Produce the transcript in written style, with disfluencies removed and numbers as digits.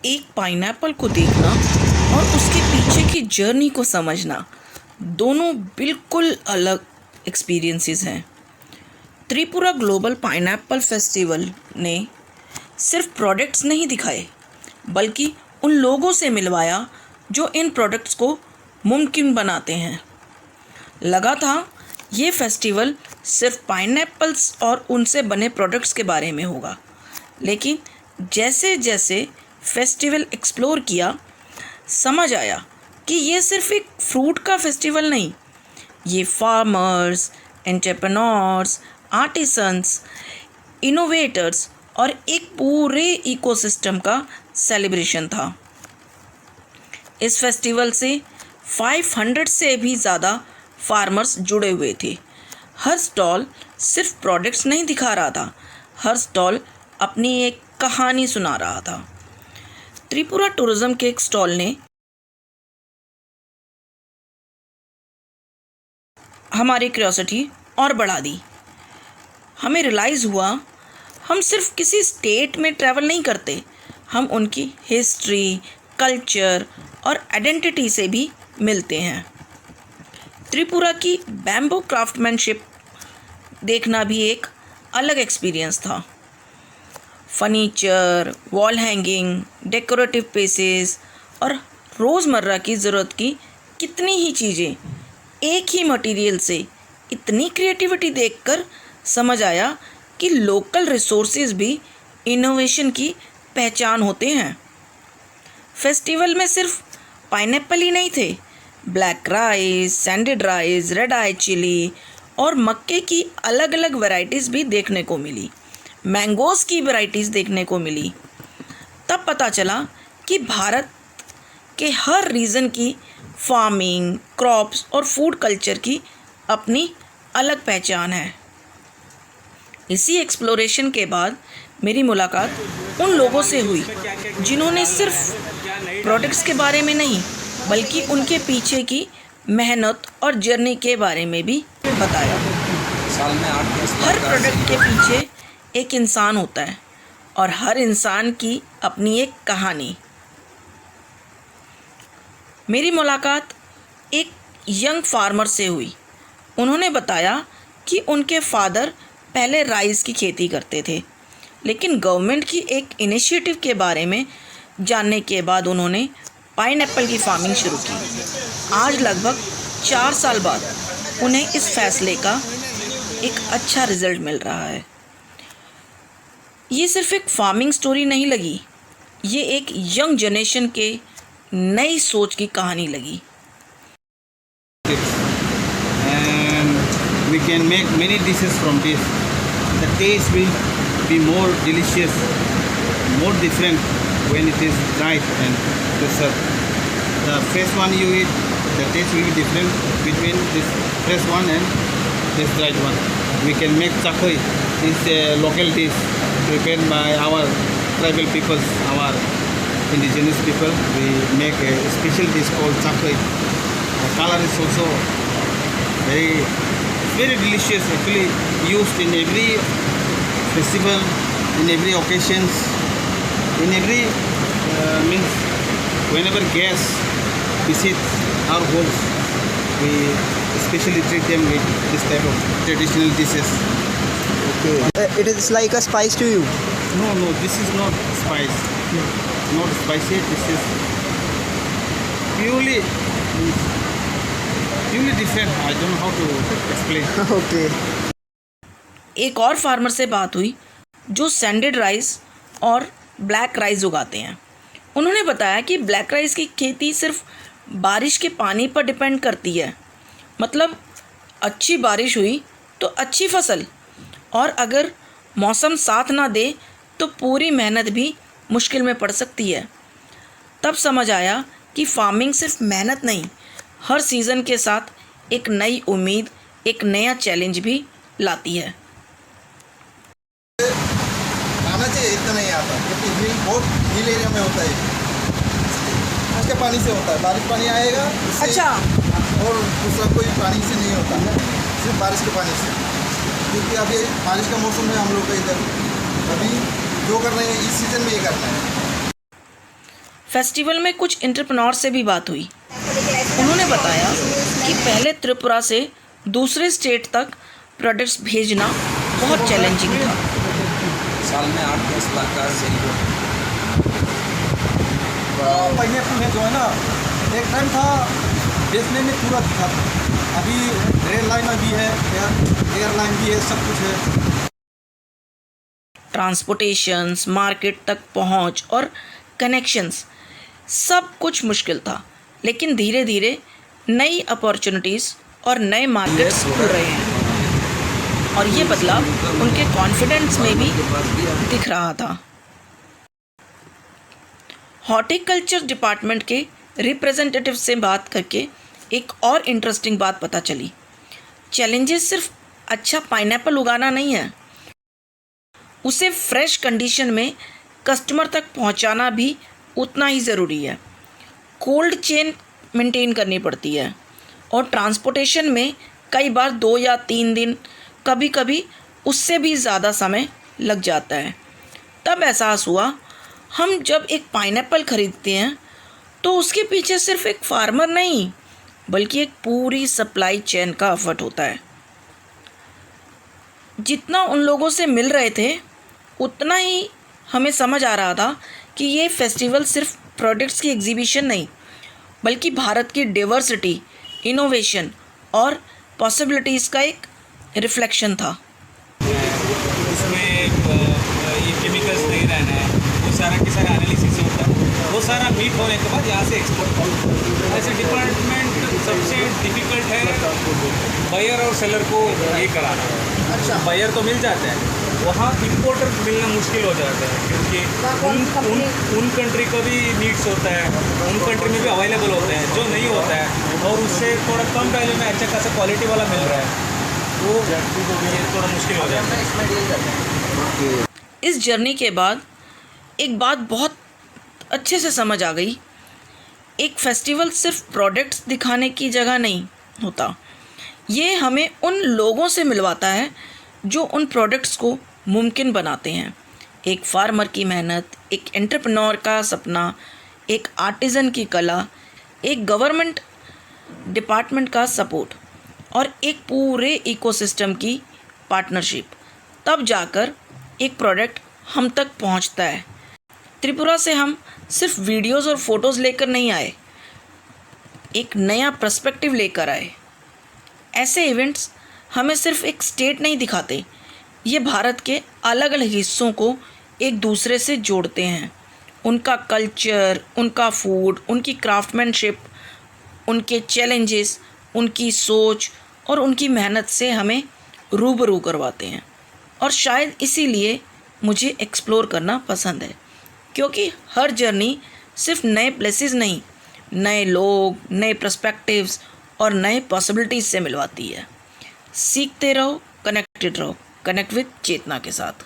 एक पाइनएप्पल को देखना और उसके पीछे की जर्नी को समझना दोनों बिल्कुल अलग एक्सपीरियंसेस हैं। त्रिपुरा ग्लोबल पाइनएप्पल फेस्टिवल ने सिर्फ प्रोडक्ट्स नहीं दिखाए बल्कि उन लोगों से मिलवाया जो इन प्रोडक्ट्स को मुमकिन बनाते हैं। लगा था ये फेस्टिवल सिर्फ पाइनएप्पल्स और उनसे बने प्रोडक्ट्स के बारे में होगा, लेकिन जैसे जैसे फेस्टिवल एक्सप्लोर किया समझ आया कि ये सिर्फ एक फ्रूट का फेस्टिवल नहीं, ये फार्मर्स, एंटरप्रेन्योर्स, आर्टिसंस, इनोवेटर्स और एक पूरे इकोसिस्टम का सेलिब्रेशन था। इस फेस्टिवल से 500 से भी ज़्यादा फार्मर्स जुड़े हुए थे। हर स्टॉल सिर्फ प्रोडक्ट्स नहीं दिखा रहा था, हर स्टॉल अपनी एक कहानी सुना रहा था। त्रिपुरा टूरिज्म के एक स्टॉल ने हमारी क्यूरियोसिटी और बढ़ा दी। हमें रियलाइज़ हुआ हम सिर्फ किसी स्टेट में ट्रैवल नहीं करते, हम उनकी हिस्ट्री, कल्चर और आइडेंटिटी से भी मिलते हैं। त्रिपुरा की बैम्बू क्राफ्टमैनशिप देखना भी एक अलग एक्सपीरियंस था। Furniture, wall hanging, decorative pieces और रोज़मर्रा की ज़रूरत की कितनी ही चीज़ें एक ही मटेरियल से। इतनी क्रिएटिविटी देखकर समझ आया कि लोकल रिसोर्सेज भी इनोवेशन की पहचान होते हैं। फेस्टिवल में सिर्फ पाइनएप्पल ही नहीं थे, black rice, sanded rice, red आई चिली और मक्के की अलग अलग वैरायटीज़ भी देखने को मिली। मैंगोज़ की वैरायटीज़ देखने को मिली। तब पता चला कि भारत के हर रीजन की फार्मिंग, क्रॉप्स और फूड कल्चर की अपनी अलग पहचान है। इसी एक्सप्लोरेशन के बाद मेरी मुलाकात उन लोगों से हुई जिन्होंने सिर्फ प्रोडक्ट्स के बारे में नहीं बल्कि उनके पीछे की मेहनत और जर्नी के बारे में भी बताया। हर प्रोडक्ट के पीछे एक इंसान होता है और हर इंसान की अपनी एक कहानी। मेरी मुलाकात एक यंग फार्मर से हुई। उन्होंने बताया कि उनके फादर पहले राइस की खेती करते थे, लेकिन गवर्नमेंट की एक इनिशिएटिव के बारे में जानने के बाद उन्होंने पाइनएप्पल की फार्मिंग शुरू की। आज लगभग 4 साल बाद उन्हें इस फैसले का एक अच्छा रिजल्ट मिल रहा है। ये सिर्फ एक फार्मिंग स्टोरी नहीं लगी, ये एक यंग जनरेशन के नई सोच की कहानी लगी। We can make many dishes from this. The taste will be more delicious, more different when it is dried and preserved. The fresh one you eat, the taste will be different between this fresh one and this dried one. We can make chakoi. This local dish prepared by our tribal peoples, our indigenous people. We make a special dish called chakoi. The color is also very delicious, actually used in every festival, in every occasions, in every means whenever guests visit our homes, we especially treat them with this type of traditional dishes. Okay. It is like a spice to you? No, this is not spice. Not spicy. This is purely different. I don't know how to explain. Okay. एक और farmer से बात हुई जो sanded rice और black rice उगाते हैं। उन्होंने बताया कि ब्लैक राइस की खेती सिर्फ बारिश के पानी पर डिपेंड करती है। मतलब अच्छी बारिश हुई तो अच्छी फसल, और अगर मौसम साथ ना दे तो पूरी मेहनत भी मुश्किल में पड़ सकती है। तब समझ आया कि फार्मिंग सिर्फ मेहनत नहीं, हर सीज़न के साथ एक नई उम्मीद, एक नया चैलेंज भी लाती है। आना चाहिए, इतना नहीं आता क्योंकि हिल बहुत हिल एरिया में होता है, उसके पानी से होता है। बारिश पानी आएगा उससे, अच्छा, और दूसरा कोई पानी से नहीं होता है, सिर्फ बारिश के पानी से। क्योंकि अभी बारिश का मौसम है हम लोग का इधर, अभी जो कर रहे हैं इस सीज़न में ही करना है। फेस्टिवल में कुछ एंटरप्रेन्योर से भी बात हुई। उन्होंने बताया कि पहले त्रिपुरा से दूसरे स्टेट तक प्रोडक्ट्स भेजना बहुत चैलेंजिंग था। साल में 8-10 लाख का सेल होता पाइनएप्पल है जो है ना, एक टाइम था बेचने में पूरा दिखा था, अभी रेल लाइन भी है, एयरलाइन भी है, सब कुछ है। ट्रांसपोर्टेशंस, मार्केट तक पहुंच और कनेक्शंस सब कुछ मुश्किल था, लेकिन धीरे धीरे नई अपॉर्चुनिटीज़ और नए मार्केट्स खुल रहे हैं और ये बदलाव उनके कॉन्फिडेंस में भी दिख रहा था। हॉर्टिकल्चर डिपार्टमेंट के रिप्रेजेंटेटिव से बात करके एक और इंटरेस्टिंग बात पता चली। चैलेंजेस सिर्फ अच्छा पाइनएप्पल उगाना नहीं है, उसे फ्रेश कंडीशन में कस्टमर तक पहुंचाना भी उतना ही ज़रूरी है। कोल्ड चेन मेंटेन करनी पड़ती है और ट्रांसपोर्टेशन में कई बार 2 या 3 दिन, कभी कभी उससे भी ज़्यादा समय लग जाता है। तब एहसास हुआ, हम जब एक पाइनएप्पल ख़रीदते हैं तो उसके पीछे सिर्फ एक फार्मर नहीं, बल्कि एक पूरी सप्लाई चेन का एफर्ट होता है। जितना उन लोगों से मिल रहे थे उतना ही हमें समझ आ रहा था कि ये फेस्टिवल सिर्फ प्रोडक्ट्स की एग्जीबिशन नहीं, बल्कि भारत की डाइवर्सिटी, इनोवेशन और पॉसिबिलिटीज़ का एक रिफ्लेक्शन था। उसमें ये केमिकल्स नहीं रहना है, वो सारा के सारा एनालिसिस होता है, वो सारा मीट होने के बाद यहाँ से एक्सपोर्ट होता है। ऐसे डिपार्टमेंट सबसे डिफ़िकल्ट है बायर और सेलर को ये कराना। अच्छा, बायर तो मिल जाता है, वहाँ इंपोर्टर मिलना मुश्किल हो जाता है, क्योंकि उन कंट्री का भी नीड्स होता है, उन कंट्री में भी अवेलेबल होता है, जो नहीं होता है और उससे थोड़ा कम वैल्यू में अच्छा खासा क्वालिटी वाला मिल रहा है, वो ये थोड़ा मुश्किल हो जाता है। इस जर्नी के बाद एक बात बहुत अच्छे से समझ आ गई, एक फेस्टिवल सिर्फ प्रोडक्ट्स दिखाने की जगह नहीं होता, ये हमें उन लोगों से मिलवाता है जो उन प्रोडक्ट्स को मुमकिन बनाते हैं। एक फार्मर की मेहनत, एक एंटरप्रेन्योर का सपना, एक आर्टिज़न की कला, एक गवर्नमेंट डिपार्टमेंट का सपोर्ट और एक पूरे इकोसिस्टम की पार्टनरशिप, तब जाकर एक प्रोडक्ट हम तक पहुंचता है। त्रिपुरा से हम सिर्फ वीडियोस और फोटोज़ लेकर नहीं आए, एक नया पर्सपेक्टिव लेकर आए। ऐसे इवेंट्स हमें सिर्फ एक स्टेट नहीं दिखाते, ये भारत के अलग अलग हिस्सों को एक दूसरे से जोड़ते हैं। उनका कल्चर, उनका फूड, उनकी क्राफ्टमैनशिप, उनके चैलेंजेस, उनकी सोच और उनकी मेहनत से हमें रूबरू करवाते हैं। और शायद इसीलिए मुझे एक्सप्लोर करना पसंद है, क्योंकि हर जर्नी सिर्फ नए प्लेसेस नहीं, नए लोग, नए पर्सपेक्टिव्स और नए पॉसिबिलिटीज़ से मिलवाती है। सीखते रहो, कनेक्टेड रहो, कनेक्ट विद चेतना के साथ।